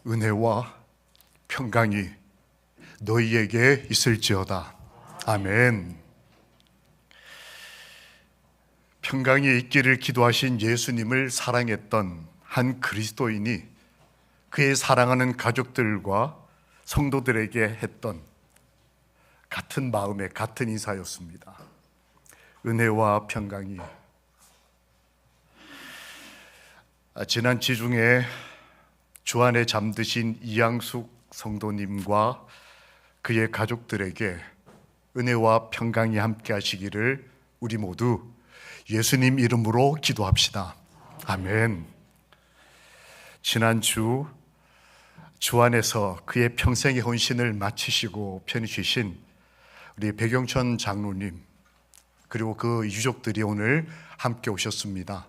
은혜와 평강이 너희에게 있을지어다. 아멘. 평강이 있기를 기도하신 예수님을 사랑했던 한 그리스도인이 그의 사랑하는 가족들과 성도들에게 했던 같은 마음의 같은 인사였습니다. 은혜와 평강이. 지난 지중해 주 안에 잠드신 이양숙 성도님과 그의 가족들에게 은혜와 평강이 함께 하시기를 우리 모두 예수님 이름으로 기도합시다. 아멘. 지난주 주 안에서 그의 평생의 헌신을 마치시고 편히 쉬신 우리 백영천 장로님 그리고 그 유족들이 오늘 함께 오셨습니다.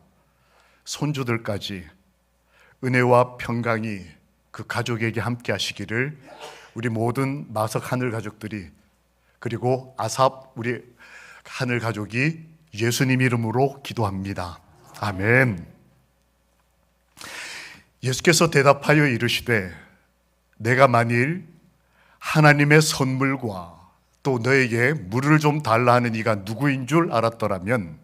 손주들까지 은혜와 평강이 그 가족에게 함께 하시기를 우리 모든 마석 하늘 가족들이 그리고 아삽 우리 하늘 가족이 예수님 이름으로 기도합니다. 아멘. 예수께서 대답하여 이르시되 내가 만일 하나님의 선물과 또 너에게 물을 좀 달라 하는 이가 누구인 줄 알았더라면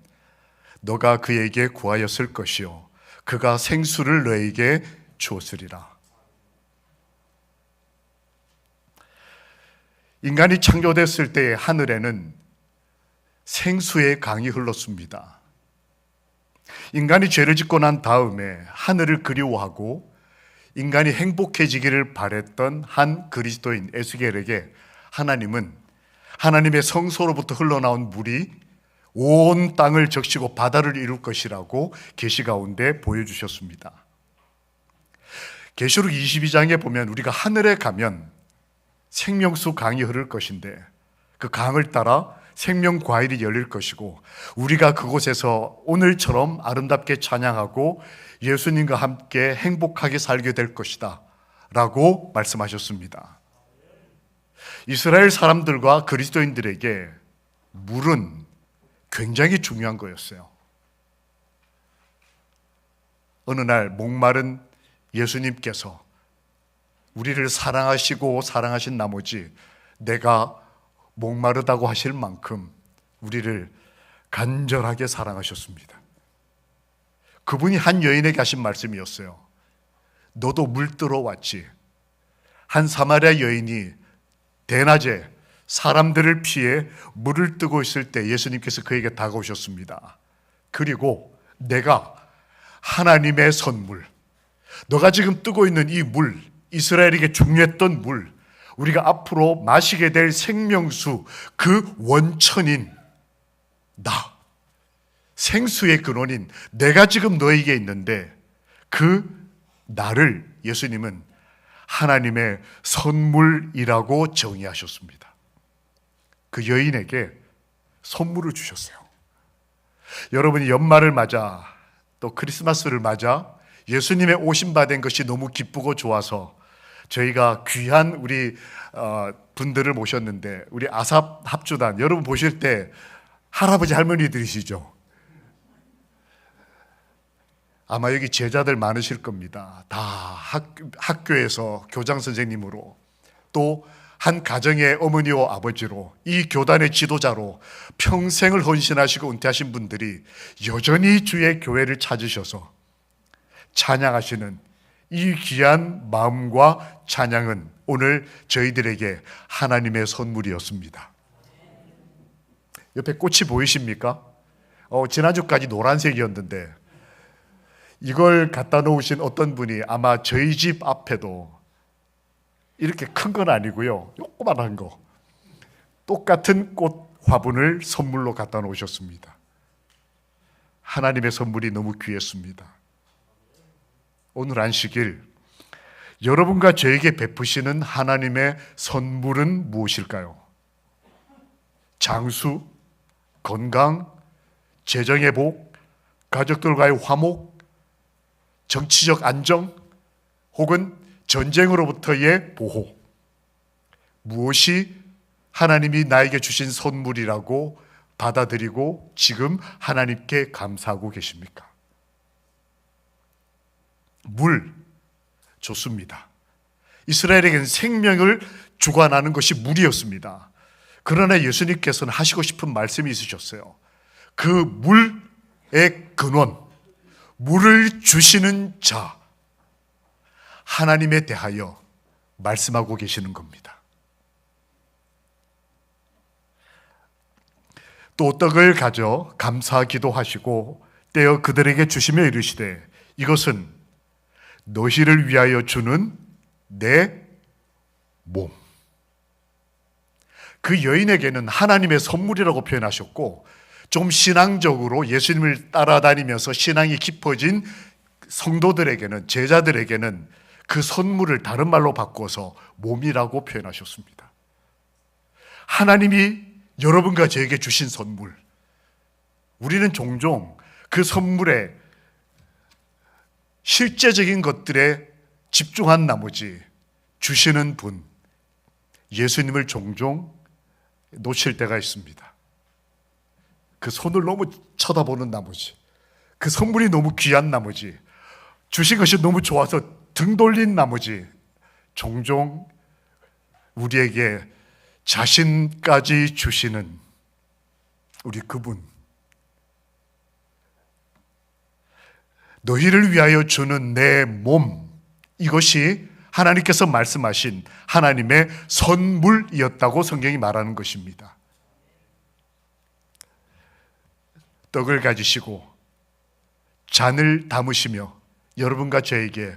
너가 그에게 구하였을 것이요 그가 생수를 너에게 주었으리라. 인간이 창조됐을 때 하늘에는 생수의 강이 흘렀습니다. 인간이 죄를 짓고 난 다음에 하늘을 그리워하고 인간이 행복해지기를 바랬던 한 그리스도인 에스겔에게 하나님은 하나님의 성소로부터 흘러나온 물이 온 땅을 적시고 바다를 이룰 것이라고 계시 가운데 보여주셨습니다. 계시록 22장에 보면 우리가 하늘에 가면 생명수 강이 흐를 것인데 그 강을 따라 생명 과일이 열릴 것이고 우리가 그곳에서 오늘처럼 아름답게 찬양하고 예수님과 함께 행복하게 살게 될 것이다 라고 말씀하셨습니다. 이스라엘 사람들과 그리스도인들에게 물은 굉장히 중요한 거였어요. 어느 날 목마른 예수님께서 우리를 사랑하시고 사랑하신 나머지 내가 목마르다고 하실 만큼 우리를 간절하게 사랑하셨습니다. 그분이 한 여인에게 하신 말씀이었어요. 너도 물 뜨러 왔지. 한 사마리아 여인이 대낮에 사람들을 피해 물을 뜨고 있을 때 예수님께서 그에게 다가오셨습니다. 그리고 내가 하나님의 선물, 너가 지금 뜨고 있는 이 물, 이스라엘에게 중요했던 물, 우리가 앞으로 마시게 될 생명수, 그 원천인 나, 생수의 근원인 내가 지금 너에게 있는데 그 나를 예수님은 하나님의 선물이라고 정의하셨습니다. 그 여인에게 선물을 주셨어요. 여러분이 연말을 맞아 또 크리스마스를 맞아 예수님의 오신 바 된 것이 너무 기쁘고 좋아서 저희가 귀한 우리 분들을 모셨는데 우리 아삽 합주단 여러분 보실 때 할아버지 할머니들이시죠? 아마 여기 제자들 많으실 겁니다. 다 학교에서 교장 선생님으로 또 한 가정의 어머니와 아버지로 이 교단의 지도자로 평생을 헌신하시고 은퇴하신 분들이 여전히 주의 교회를 찾으셔서 찬양하시는 이 귀한 마음과 찬양은 오늘 저희들에게 하나님의 선물이었습니다. 옆에 꽃이 보이십니까? 지난주까지 노란색이었는데 이걸 갖다 놓으신 어떤 분이 아마 저희 집 앞에도 이렇게 큰 건 아니고요, 조그만한 거 똑같은 꽃 화분을 선물로 갖다 놓으셨습니다. 하나님의 선물이 너무 귀했습니다. 오늘 안식일 여러분과 저에게 베푸시는 하나님의 선물은 무엇일까요? 장수, 건강, 재정의 복, 가족들과의 화목, 정치적 안정, 혹은 전쟁으로부터의 보호. 무엇이 하나님이 나에게 주신 선물이라고 받아들이고 지금 하나님께 감사하고 계십니까? 물 좋습니다. 이스라엘에게는 생명을 주관하는 것이 물이었습니다. 그러나 예수님께서는 하시고 싶은 말씀이 있으셨어요. 그 물의 근원, 물을 주시는 자, 하나님에 대하여 말씀하고 계시는 겁니다. 또 떡을 가져 감사하기도 하시고 떼어 그들에게 주시며 이르시되 이것은 너희를 위하여 주는 내 몸. 그 여인에게는 하나님의 선물이라고 표현하셨고, 좀 신앙적으로 예수님을 따라다니면서 신앙이 깊어진 성도들에게는, 제자들에게는 그 선물을 다른 말로 바꿔서 몸이라고 표현하셨습니다. 하나님이 여러분과 저에게 주신 선물, 우리는 종종 그 선물에 실제적인 것들에 집중한 나머지 주시는 분, 예수님을 종종 놓칠 때가 있습니다. 그 손을 너무 쳐다보는 나머지, 그 선물이 너무 귀한 나머지, 주신 것이 너무 좋아서 등 돌린 나머지 종종 우리에게 자신까지 주시는 우리 그분, 너희를 위하여 주는 내 몸, 이것이 하나님께서 말씀하신 하나님의 선물이었다고 성경이 말하는 것입니다. 떡을 가지시고 잔을 담으시며 여러분과 저에게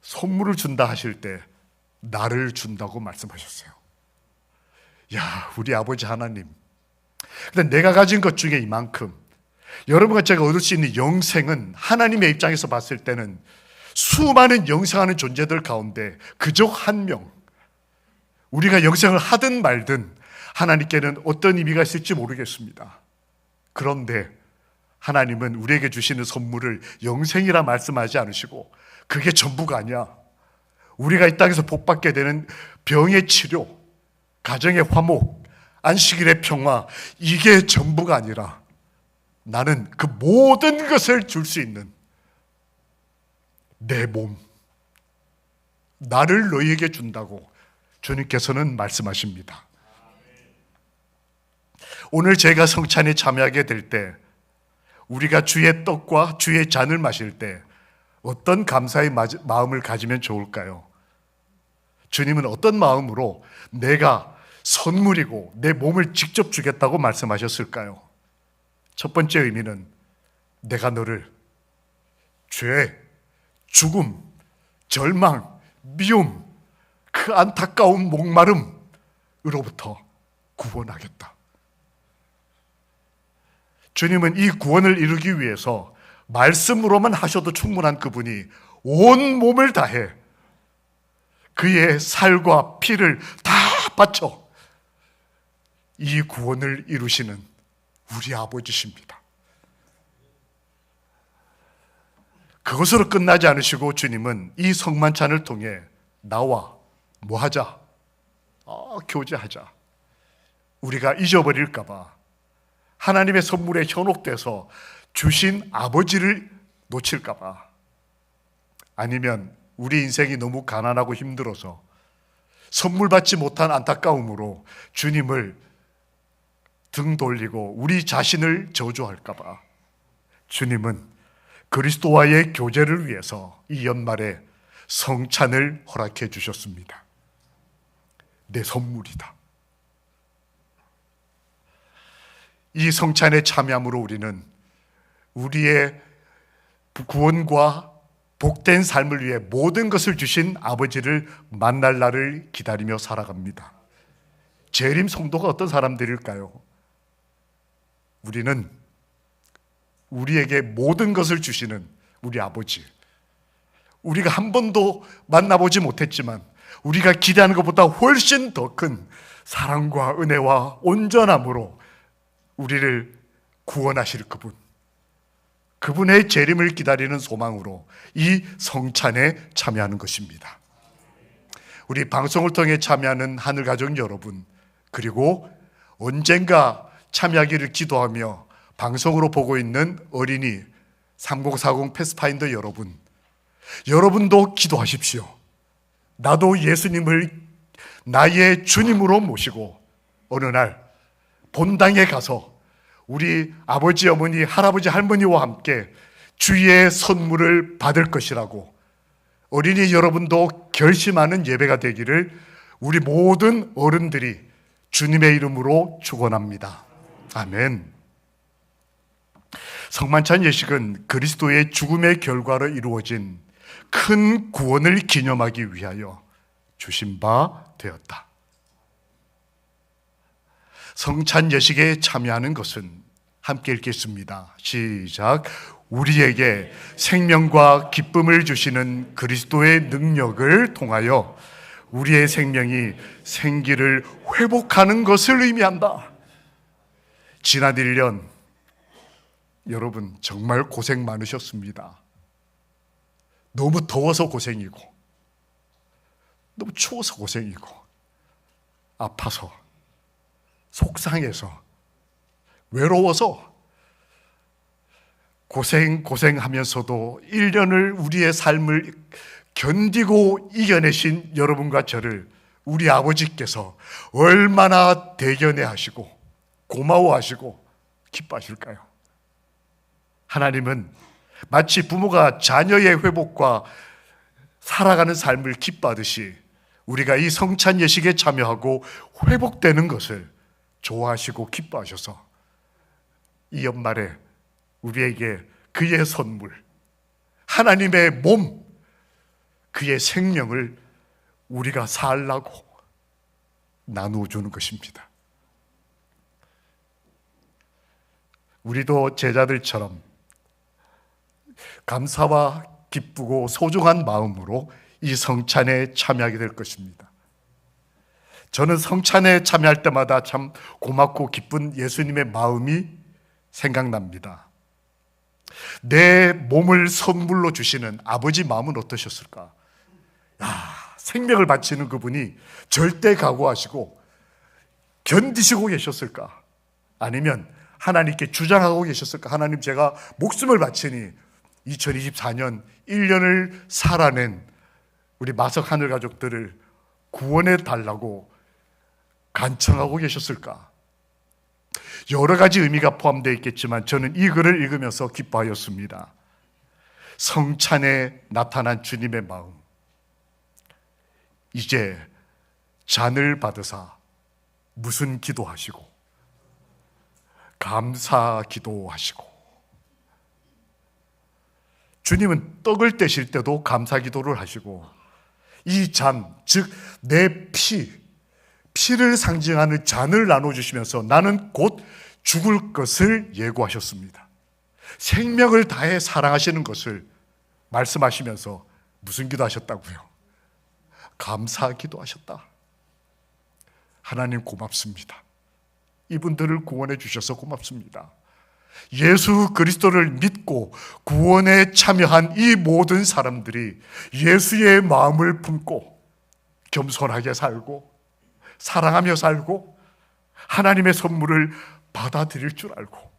선물을 준다 하실 때 나를 준다고 말씀하셨어요. 야, 우리 아버지 하나님, 근데 내가 가진 것 중에 이만큼, 여러분과 제가 얻을 수 있는 영생은 하나님의 입장에서 봤을 때는 수많은 영생하는 존재들 가운데 그저 한 명, 우리가 영생을 하든 말든 하나님께는 어떤 의미가 있을지 모르겠습니다. 그런데 하나님은 우리에게 주시는 선물을 영생이라 말씀하지 않으시고 그게 전부가 아니야. 우리가 이 땅에서 복받게 되는 병의 치료, 가정의 화목, 안식일의 평화, 이게 전부가 아니라 나는 그 모든 것을 줄 수 있는 내 몸, 나를 너희에게 준다고 주님께서는 말씀하십니다. 오늘 제가 성찬에 참여하게 될 때, 우리가 주의 떡과 주의 잔을 마실 때 어떤 감사의 마음을 가지면 좋을까요? 주님은 어떤 마음으로 내가 선물이고 내 몸을 직접 주겠다고 말씀하셨을까요? 첫 번째 의미는 내가 너를 죄, 죽음, 절망, 미움, 그 안타까운 목마름으로부터 구원하겠다. 주님은 이 구원을 이루기 위해서 말씀으로만 하셔도 충분한 그분이 온 몸을 다해 그의 살과 피를 다 바쳐 이 구원을 이루시는 우리 아버지십니다. 그것으로 끝나지 않으시고 주님은 이 성만찬을 통해 나와 뭐 하자? 교제하자. 우리가 잊어버릴까 봐, 하나님의 선물에 현혹돼서 주신 아버지를 놓칠까 봐, 아니면 우리 인생이 너무 가난하고 힘들어서 선물 받지 못한 안타까움으로 주님을 등 돌리고 우리 자신을 저주할까 봐, 주님은 그리스도와의 교제를 위해서 이 연말에 성찬을 허락해 주셨습니다. 내 선물이다. 이 성찬에 참여함으로 우리는 우리의 구원과 복된 삶을 위해 모든 것을 주신 아버지를 만날 날을 기다리며 살아갑니다. 재림 성도가 어떤 사람들일까요? 우리는 우리에게 모든 것을 주시는 우리 아버지, 우리가 한 번도 만나보지 못했지만 우리가 기대하는 것보다 훨씬 더 큰 사랑과 은혜와 온전함으로 우리를 구원하실 그분, 그분의 재림을 기다리는 소망으로 이 성찬에 참여하는 것입니다. 우리 방송을 통해 참여하는 하늘가족 여러분, 그리고 언젠가 참여하기를 기도하며 방송으로 보고 있는 어린이 3040 패스파인더 여러분, 여러분도 기도하십시오. 나도 예수님을 나의 주님으로 모시고 어느 날 본당에 가서 우리 아버지, 어머니, 할아버지, 할머니와 함께 주의 선물을 받을 것이라고 어린이 여러분도 결심하는 예배가 되기를 우리 모든 어른들이 주님의 이름으로 축원합니다. 아멘. 성만찬 예식은 그리스도의 죽음의 결과로 이루어진 큰 구원을 기념하기 위하여 주신 바 되었다. 성찬 예식에 참여하는 것은 함께 읽겠습니다. 시작. 우리에게 생명과 기쁨을 주시는 그리스도의 능력을 통하여 우리의 생명이 생기를 회복하는 것을 의미한다. 지난 1년 여러분 정말 고생 많으셨습니다. 너무 더워서 고생이고 너무 추워서 고생이고 아파서 속상해서 외로워서 고생하면서도 1년을 우리의 삶을 견디고 이겨내신 여러분과 저를 우리 아버지께서 얼마나 대견해 하시고 고마워하시고 기뻐하실까요? 하나님은 마치 부모가 자녀의 회복과 살아가는 삶을 기뻐하듯이 우리가 이 성찬 예식에 참여하고 회복되는 것을 좋아하시고 기뻐하셔서 이 연말에 우리에게 그의 선물, 하나님의 몸, 그의 생명을 우리가 살라고 나누어 주는 것입니다. 우리도 제자들처럼 감사와 기쁘고 소중한 마음으로 이 성찬에 참여하게 될 것입니다. 저는 성찬에 참여할 때마다 참 고맙고 기쁜 예수님의 마음이 생각납니다. 내 몸을 선물로 주시는 아버지 마음은 어떠셨을까? 생명을 바치는 그분이 절대 각오하시고 견디시고 계셨을까? 아니면 하나님께 주장하고 계셨을까? 하나님, 제가 목숨을 바치니 2024년 1년을 살아낸 우리 마석 하늘 가족들을 구원해 달라고 간청하고 계셨을까? 여러 가지 의미가 포함되어 있겠지만 저는 이 글을 읽으면서 기뻐하였습니다. 성찬에 나타난 주님의 마음, 이제 잔을 받으사 무슨 기도하시고 감사 기도하시고, 주님은 떡을 떼실 때도 감사 기도를 하시고, 이 잔, 즉 내 피를 상징하는 잔을 나눠주시면서 나는 곧 죽을 것을 예고하셨습니다. 생명을 다해 사랑하시는 것을 말씀하시면서 무슨 기도하셨다고요? 감사 기도하셨다. 하나님 고맙습니다. 이분들을 구원해 주셔서 고맙습니다. 예수 그리스도를 믿고 구원에 참여한 이 모든 사람들이 예수의 마음을 품고 겸손하게 살고 사랑하며 살고 하나님의 선물을 받아들일 줄 알고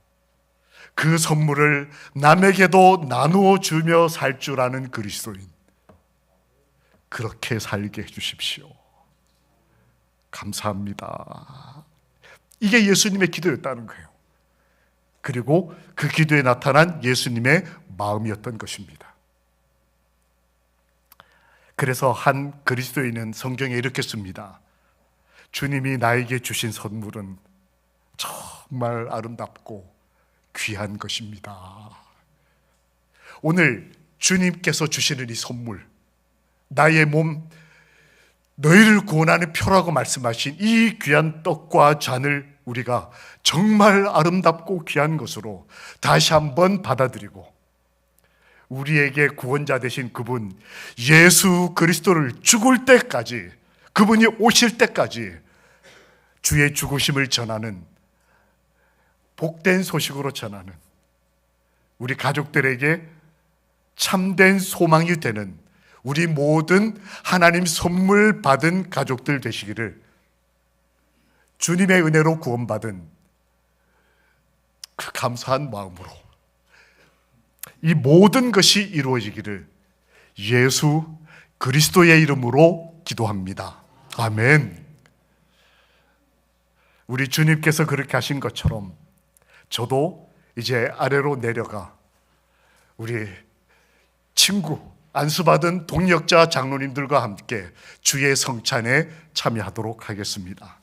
그 선물을 남에게도 나누어 주며 살 줄 아는 그리스도인, 그렇게 살게 해주십시오. 감사합니다. 이게 예수님의 기도였다는 거예요. 그리고 그 기도에 나타난 예수님의 마음이었던 것입니다. 그래서 한 그리스도인은 성경에 이렇게 씁니다. 주님이 나에게 주신 선물은 정말 아름답고 귀한 것입니다. 오늘 주님께서 주시는 이 선물, 나의 몸, 너희를 구원하는 표라고 말씀하신 이 귀한 떡과 잔을 우리가 정말 아름답고 귀한 것으로 다시 한번 받아들이고, 우리에게 구원자 되신 그분 예수 그리스도를 죽을 때까지, 그분이 오실 때까지 주의 죽으심을 전하는, 복된 소식으로 전하는, 우리 가족들에게 참된 소망이 되는 우리 모든 하나님 선물 받은 가족들 되시기를, 주님의 은혜로 구원받은 그 감사한 마음으로 이 모든 것이 이루어지기를 예수 그리스도의 이름으로 기도합니다. 아멘. 우리 주님께서 그렇게 하신 것처럼 저도 이제 아래로 내려가 우리 친구, 안수받은 동역자 장로님들과 함께 주의 성찬에 참여하도록 하겠습니다.